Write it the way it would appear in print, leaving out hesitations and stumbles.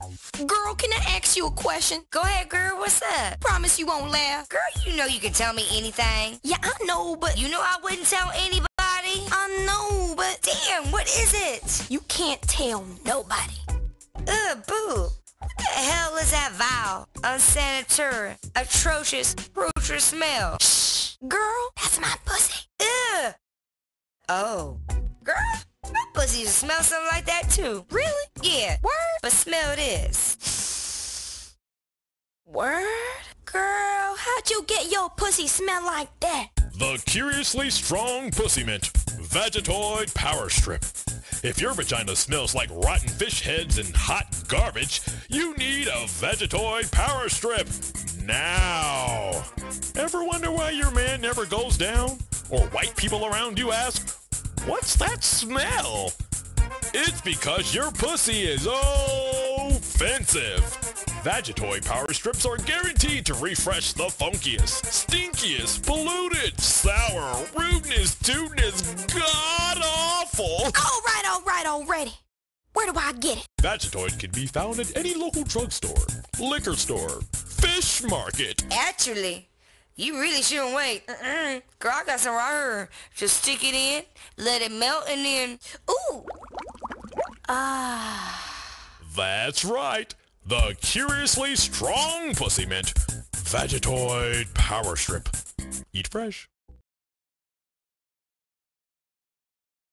Girl, can I ask you a question? Go ahead, girl. What's up? Promise you won't laugh. Girl, you know you can tell me anything. Yeah, I know, but You know I wouldn't tell anybody. I know, but Damn, what is it? you can't tell nobody. Ugh, boo. What the hell is that vile, unsanitary, atrocious, putrid smell? Shh, girl, that's my pussy. Ugh. Oh. Girl, my pussy used to smell something like that too. Really? Yeah. Word? But smell this. Word? Girl, how'd you get your pussy smell like that? The Curiously Strong Pussy Mint Vegetoid Power Strip. If your vagina smells like rotten fish heads and hot garbage, you need a Vegetoid Power Strip now. Ever wonder why your man never goes down? Or white people around you ask, "What's that smell?" It's because your pussy is offensive. Vegetoid Power Strips are guaranteed to refresh the funkiest, stinkiest, polluted, sour, rudeness, tootness, god-awful. All right, already. Where do I get it? Vegetoid can be found at any local drugstore, liquor store, fish market. Actually, you really shouldn't wait. Girl, I got some right here. Just stick it in, let it melt, and then... Ooh. That's right. The Curiously Strong Pussy Mint Vegetoid Power Strip. Eat fresh.